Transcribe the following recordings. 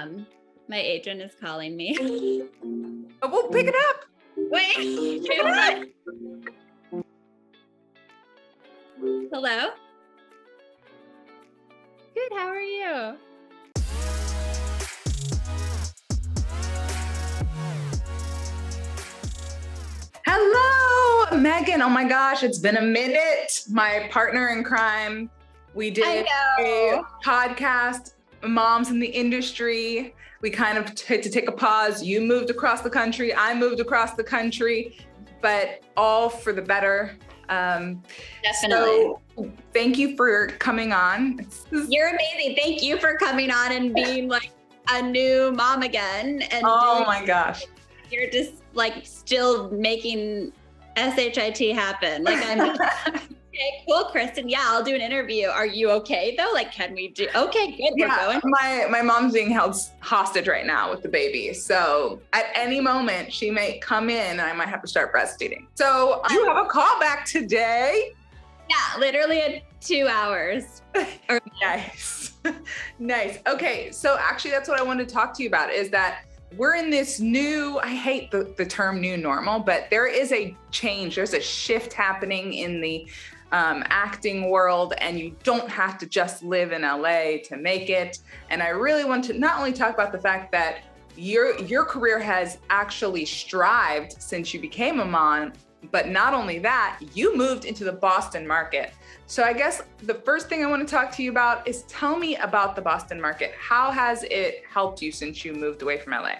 My agent is calling me. Oh, we'll pick it up. Wait, pick it up. Hello? Good, how are you? Hello, Megan. Oh my gosh, it's been a minute. My partner in crime. We did a podcast, Moms in the Industry. We kind of had to take a pause. You moved across the country. I moved across the country, but all for the better. Definitely. So thank you for coming on. You're amazing. Thank you for coming on and being like a new mom again. And oh my gosh. You're just like still making SHIT happen. Like I'm okay, cool, Kristen. Yeah, I'll do an interview. Are you okay though? Like, can we do? Okay, good. Yeah, we're going. My mom's being held hostage right now with the baby. So at any moment she may come in and I might have to start breastfeeding. So you have a call back today. Yeah, literally in 2 hours. Nice. Nice. Okay. So actually that's what I wanted to talk to you about is that we're in this new, I hate the term new normal, but there is a change. There's a shift happening in the acting world, and you don't have to just live in LA to make it. And I really want to not only talk about the fact that your career has actually strived since you became a mom, but not only that, you moved into the Boston market. So I guess the first thing I want to talk to you about is tell me about the Boston market. How has it helped you since you moved away from LA?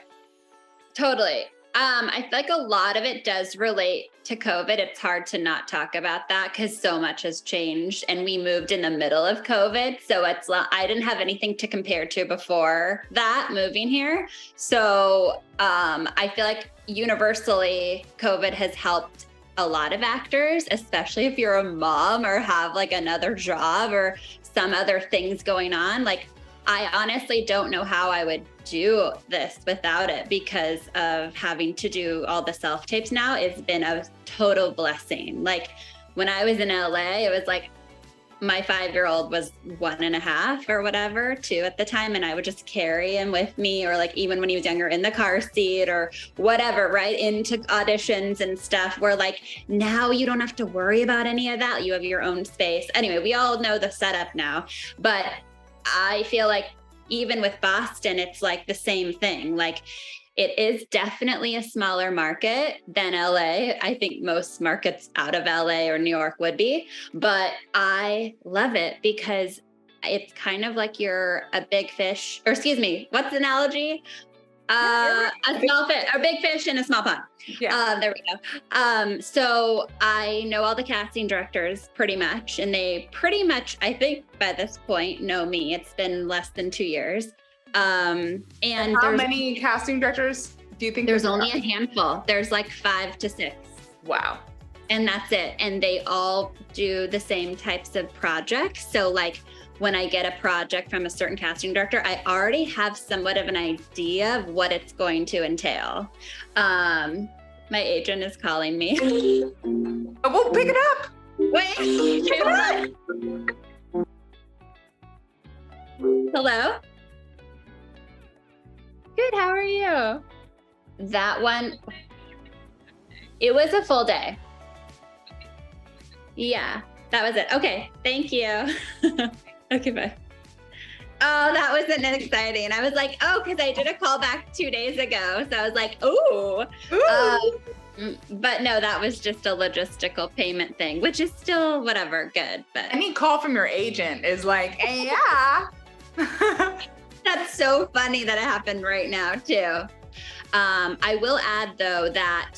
Totally. I feel like a lot of it does relate to COVID. It's hard to not talk about that because so much has changed and we moved in the middle of COVID. So I didn't have anything to compare to before that moving here. So I feel like universally COVID has helped a lot of actors, especially if you're a mom or have like another job or some other things going on. Like, I honestly don't know how I would do this without it because of having to do all the self-tapes now. It's been a total blessing. Like when I was in LA, it was like my 5-year-old was 1.5 or whatever, 2 at the time. And I would just carry him with me, or like even when he was younger in the car seat or whatever, right into auditions and stuff where like now you don't have to worry about any of that. You have your own space. Anyway, we all know the setup now, but I feel like even with Boston, it's like the same thing. Like it is definitely a smaller market than LA. I think most markets out of LA or New York would be, but I love it because it's kind of like you're a big fish, or excuse me, what's the analogy? A small fish, a big fish in a small pond. Yeah. There we go. So I know all the casting directors pretty much, and they pretty much, I think by this point, know me. It's been less than 2 years. And how many casting directors do you think? There's only a handful. There's like 5 to 6. Wow. And that's it. And they all do the same types of projects. So like when I get a project from a certain casting director, I already have somewhat of an idea of what it's going to entail. My agent is calling me. Oh, we'll pick it up. Wait, pick it up. Hello? Good, how are you? That one, it was a full day. Yeah, that was it. Okay, thank you. Okay, bye. Oh, that wasn't exciting. I was like, oh, because I did a call back 2 days ago. So I was like, ooh. But no, that was just a logistical payment thing, which is still whatever, good. But any call from your agent is like, hey, yeah. That's so funny that it happened right now too. I will add though that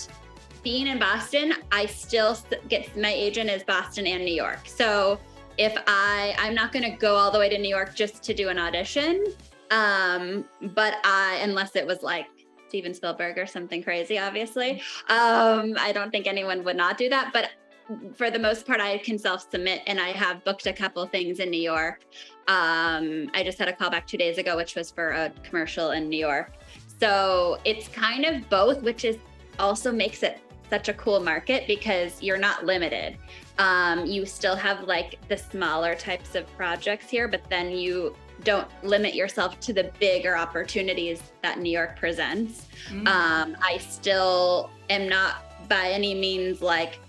being in Boston, I still get, my agent is Boston and New York. So if I'm not going to go all the way to New York just to do an audition. But unless it was like Steven Spielberg or something crazy, obviously, I don't think anyone would not do that. But for the most part, I can self-submit, and I have booked a couple things in New York. I just had a call back 2 days ago, which was for a commercial in New York. So it's kind of both, which is also makes it such a cool market because you're not limited. You still have like the smaller types of projects here, but then you don't limit yourself to the bigger opportunities that New York presents. I still am not by any means like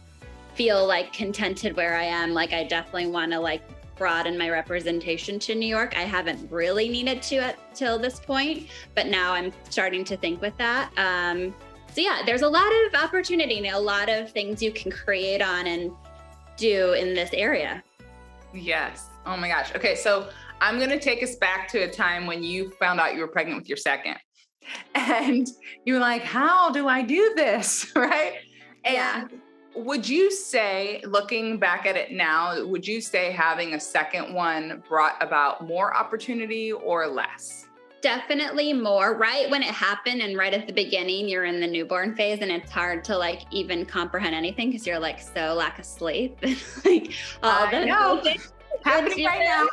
feel like contented where I am. Like I definitely want to like broaden my representation to New York. I haven't really needed to till this point, but now I'm starting to think with that. So yeah, there's a lot of opportunity and a lot of things you can create on and do in this area. Yes. Oh my gosh. Okay. So I'm going to take us back to a time when you found out you were pregnant with your second and you were like, how do I do this? Right. Yeah. And would you say, looking back at it now, would you say having a second one brought about more opportunity or less? Definitely more. Right when it happened and right at the beginning, you're in the newborn phase and it's hard to like even comprehend anything because you're like so lack of sleep. Like all the things happening right now.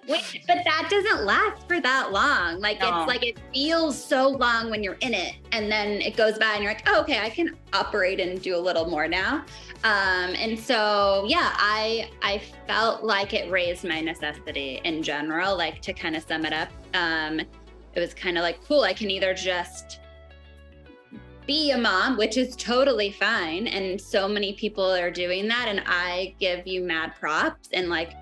Wait, but that doesn't last for that long. Like it's like it feels so long when you're in it, and then it goes by, and you're like, oh, okay, I can operate and do a little more now. And so, yeah, I felt like it raised my necessity in general. Like to kind of sum it up, it was kind of like, cool. I can either just be a mom, which is totally fine, and so many people are doing that, and I give you mad props, and like.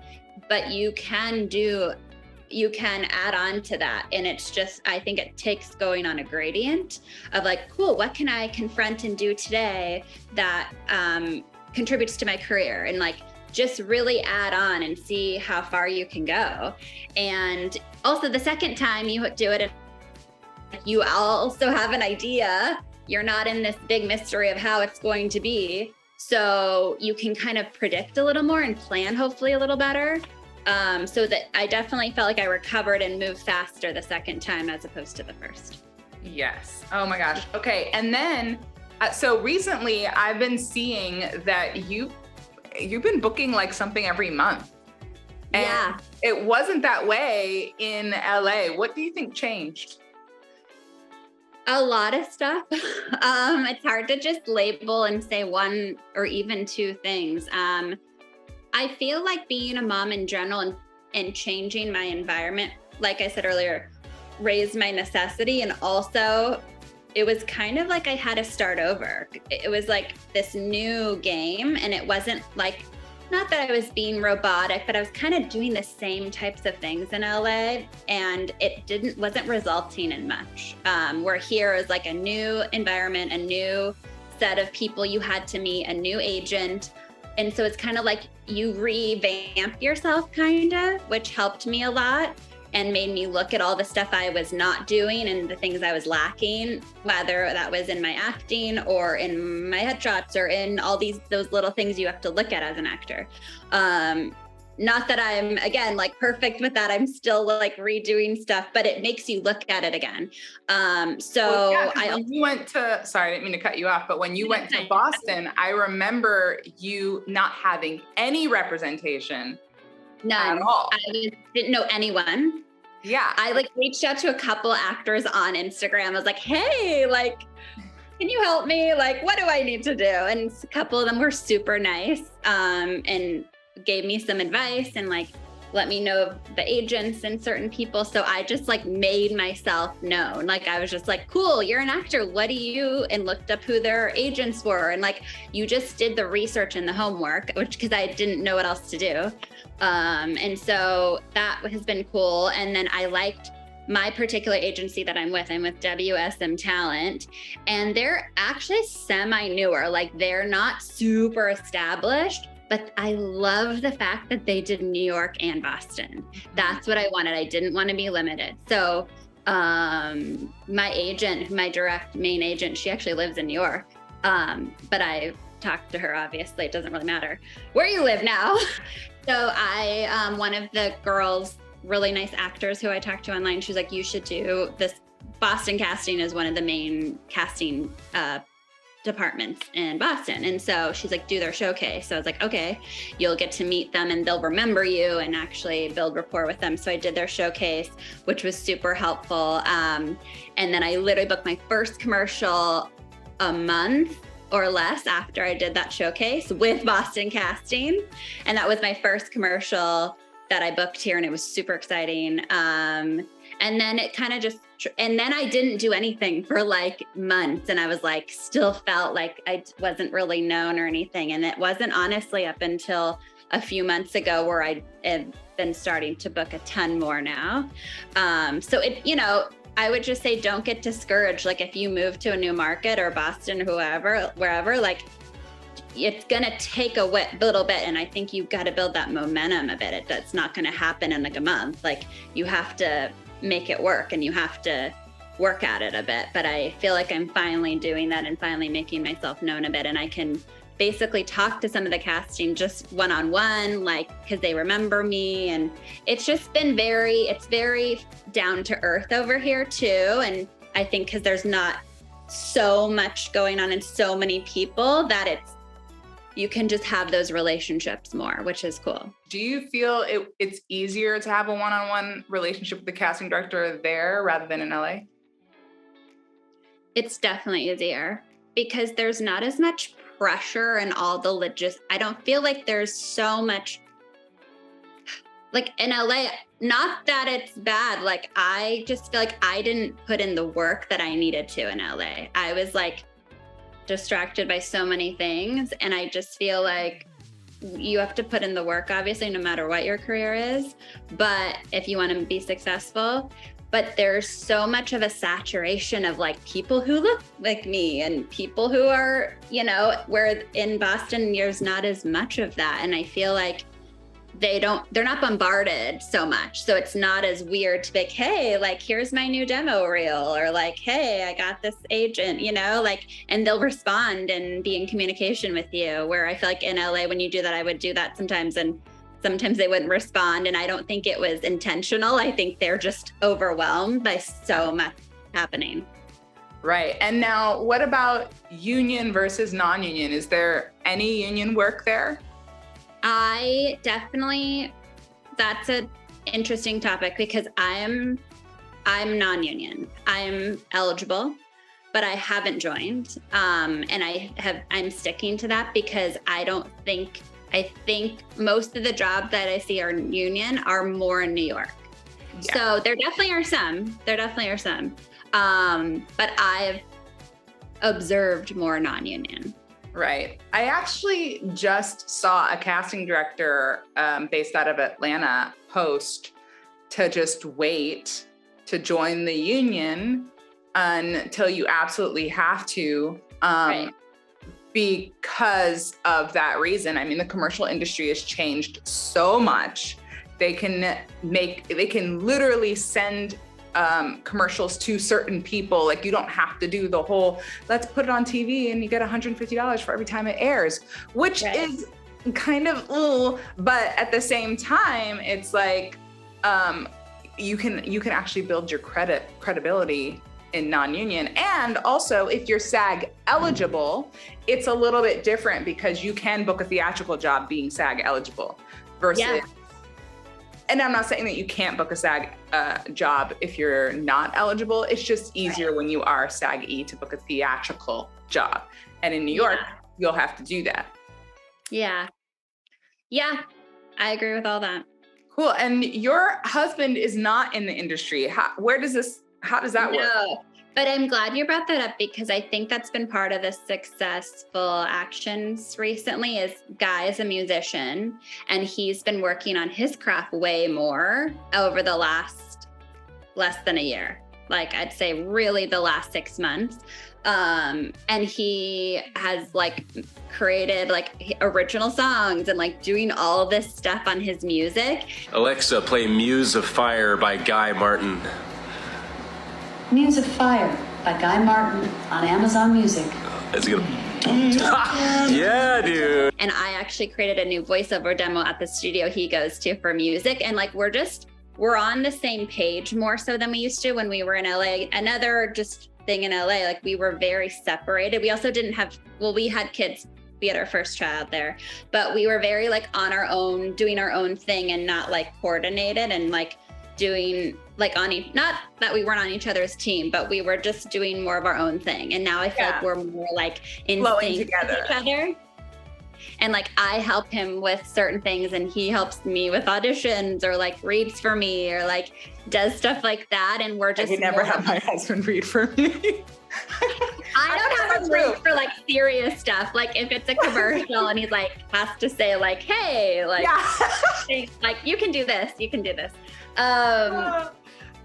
But you can add on to that. And it's just, I think it takes going on a gradient of like, cool, what can I confront and do today that contributes to my career? And like, just really add on and see how far you can go. And also the second time you do it, you also have an idea. You're not in this big mystery of how it's going to be. So you can kind of predict a little more and plan hopefully a little better. So that I definitely felt like I recovered and moved faster the second time as opposed to the first. Yes. Oh my gosh. Okay. And then, so recently I've been seeing that you've been booking like something every month. And yeah. It wasn't that way in LA. What do you think changed? A lot of stuff. It's hard to just label and say one or even two things. I feel like being a mom in general and changing my environment, like I said earlier, raised my necessity. And also it was kind of like I had to start over. It was like this new game, and it wasn't like, not that I was being robotic, but I was kind of doing the same types of things in LA, and it wasn't resulting in much. Where here is like a new environment, a new set of people you had to meet, a new agent. And so it's kind of like you revamp yourself kind of, which helped me a lot and made me look at all the stuff I was not doing and the things I was lacking, whether that was in my acting or in my headshots or in all those little things you have to look at as an actor. Not that I'm, again, like perfect with that. I'm still like redoing stuff, but it makes you look at it again. When you went to, sorry, I didn't mean to cut you off, but when you went to Boston, I remember you not having any representation. None. At all. I didn't know anyone. Yeah. I like reached out to a couple actors on Instagram. I was like, hey, like, can you help me? Like, what do I need to do? And a couple of them were super nice and gave me some advice and like let me know the agents and certain people. So I just like made myself known. Like I was just like, cool, you're an actor. What do you, and looked up who their agents were. And like, you just did the research and the homework, because I didn't know what else to do. And so that has been cool. And then I liked my particular agency that I'm with WSM Talent, and they're actually semi-newer. Like they're not super established, but I love the fact that they did New York and Boston. That's what I wanted. I didn't want to be limited. So my agent, my direct main agent, she actually lives in New York. But I talked to her, obviously, it doesn't really matter where you live now. So one of the girls, really nice actors who I talked to online, she's like, you should do this. Boston casting is one of the main casting departments in Boston. And so she's like, do their showcase. So I was like, okay, you'll get to meet them and they'll remember you and actually build rapport with them. So I did their showcase, which was super helpful. And then I literally booked my first commercial a month or less after I did that showcase with Boston Casting. And that was my first commercial that I booked here, and it was super exciting. And then it kind of just, and then I didn't do anything for like months, and I was like, still felt like I wasn't really known or anything. And it wasn't honestly up until a few months ago where I have been starting to book a ton more now. So it, you know, I would just say, don't get discouraged. Like if you move to a new market or Boston, wherever, like it's going to take a little bit. And I think you've got to build that momentum a bit. That's not going to happen in like a month. Like you have to make it work, and you have to work at it a bit. But I feel like I'm finally doing that and finally making myself known a bit. And I can basically talk to some of the casting just one-on-one, like, because they remember me. And it's just been it's very down to earth over here too. And I think because there's not so much going on and so many people that you can just have those relationships more, which is cool. Do you feel it's easier to have a one-on-one relationship with the casting director there rather than in LA? It's definitely easier because there's not as much pressure and all the I don't feel like there's so much, like in LA, not that it's bad. Like I just feel like I didn't put in the work that I needed to in LA. I was like distracted by so many things. And I just feel like you have to put in the work, obviously, no matter what your career is. But if you want to be successful, but there's so much of a saturation of like people who look like me and people who are, you know, where in Boston, there's not as much of that. And I feel like they're not bombarded so much. So it's not as weird to be like, hey, like, here's my new demo reel, or like, hey, I got this agent, you know, like, and they'll respond and be in communication with you. Where I feel like in LA, when you do that, I would do that sometimes, and sometimes they wouldn't respond. And I don't think it was intentional. I think they're just overwhelmed by so much happening. Right. And now what about union versus non-union? Is there any union work there? That's an interesting topic because I'm non-union. I'm eligible, but I haven't joined. And I'm sticking to that because I think most of the jobs that I see are union are more in New York. Yeah. So there definitely are some. But I've observed more non-union. Right. I actually just saw a casting director based out of Atlanta post to just wait to join the union until you absolutely have to, right. Because of that reason. I mean, the commercial industry has changed so much. They can literally send commercials to certain people. Like you don't have to do the whole, let's put it on TV and you get $150 for every time it airs, which right. is kind of, but at the same time, it's like, you can actually build your credibility in non-union. And also if you're SAG eligible, it's a little bit different because you can book a theatrical job being SAG eligible versus yeah. And I'm not saying that you can't book a SAG job if you're not eligible. It's just easier right. when you are SAG-E to book a theatrical job. And in New York, you'll have to do that. Yeah. Yeah, I agree with all that. Cool. And your husband is not in the industry. How does that work? No, but I'm glad you brought that up because I think that's been part of the successful actions recently is Guy is a musician and he's been working on his craft way more over the last less than a year. Like I'd say really the last 6 months. And he has like created like original songs and like doing all of this stuff on his music. Alexa, play Muse of Fire by Guy Martin. Muse of Fire by Guy Martin on Amazon Music. It's gonna... Yeah, dude. And I actually created a new voiceover demo at the studio he goes to for music. And like, we're on the same page more so than we used to when we were in LA. Another just thing in LA, like we were very separated. We also we had kids. We had our first child there, but we were very like on our own, doing our own thing and not like coordinated and like doing like not that we weren't on each other's team, but we were just doing more of our own thing. And now I feel like we're more like in sync with each other. And like, I help him with certain things and he helps me with auditions or like reads for me or like does stuff like that. And we're just— I would never have my husband read for me. I don't have a read for like serious stuff. Like if it's a commercial and he's like, has to say like, hey, like, like you can do this, you can do this. No.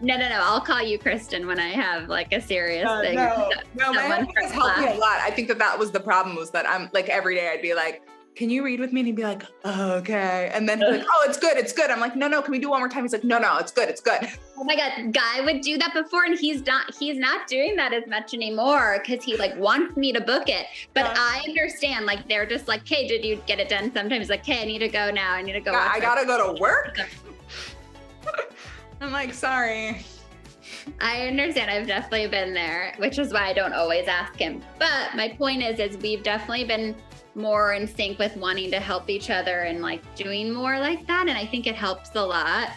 I'll call you Kristen when I have like a serious thing. No, my husband has helped me a lot. I think that was the problem, was that I'm like, every day I'd be like, can you read with me? And he'd be like, oh, okay. And then he'd be like, oh, it's good. I'm like, no, can we do one more time? He's like, no, it's good. Oh my God, Guy would do that before and he's not doing that as much anymore because he like wants me to book it. But I understand, like they're just like, hey, did you get it done? Sometimes like, hey, I need to go now. I need to go. I gotta go to work. I'm like, sorry. I understand. I've definitely been there, which is why I don't always ask him. But my point is we've definitely been more in sync with wanting to help each other and like doing more like that. And I think it helps a lot.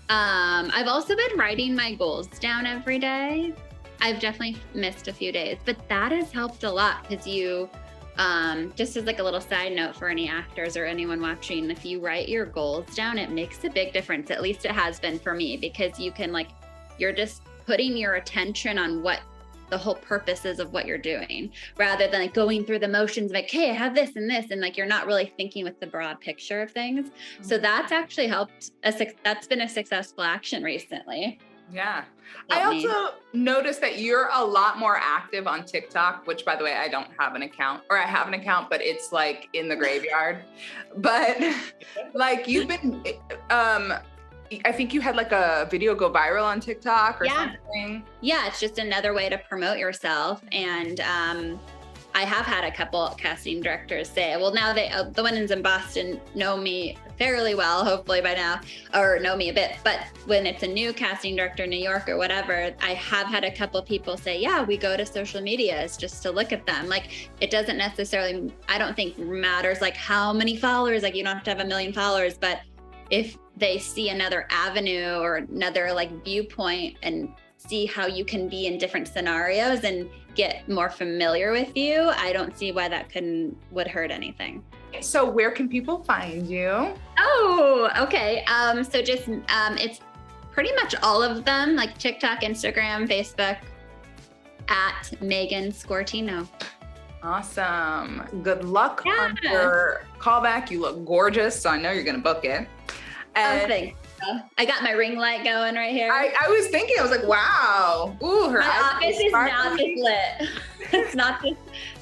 I've also been writing my goals down every day. I've definitely missed a few days, but that has helped a lot because you, just as like a little side note for any actors or anyone watching, if you write your goals down, it makes a big difference. At least it has been for me, because you can like, you're just putting your attention on what the whole purpose is of what you're doing, rather than like going through the motions of like, hey, I have this and this. And like, you're not really thinking with the broad picture of things. Mm-hmm. So that's actually helped that's been a successful action recently. Yeah. I also noticed that you're a lot more active on TikTok, which by the way, I don't have an account, or I have an account, but it's like in the graveyard. But like you've been, I think you had like a video go viral on TikTok or something. Yeah, it's just another way to promote yourself. And I have had a couple casting directors say, well, now the ones in Boston know me fairly well, hopefully by now, or know me a bit. But when it's a new casting director in New York or whatever, I have had a couple people say, yeah, we go to social medias just to look at them. Like, it doesn't necessarily, I don't think matters like how many followers, like you don't have to have 1 million followers, but if they see another avenue or another like viewpoint and see how you can be in different scenarios and get more familiar with you, I don't see why that would hurt anything. So where can people find you? Oh, okay. So just, it's pretty much all of them, like TikTok, Instagram, Facebook, at Megan Scortino. Awesome. Good luck on your callback. You look gorgeous, so I know you're going to book it. And thanks. I got my ring light going right here. I was thinking, I was like, wow. Ooh, her my office is not this lit. It's not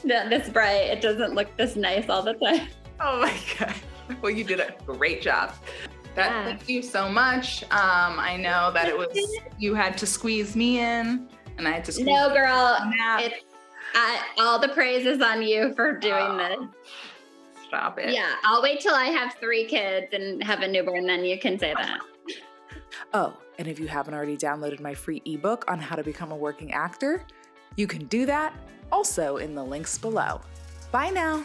this bright. It doesn't look this nice all the time. Oh my God. Well, you did a great job. Thank you so much. I know that it was, you had to squeeze me in and I had to squeeze No, girl. All the praise is on you for doing this. Stop it. Yeah, I'll wait till I have 3 kids and have a newborn, then you can say that. Oh, and if you haven't already downloaded my free ebook on how to become a working actor, you can do that also in the links below. Bye now.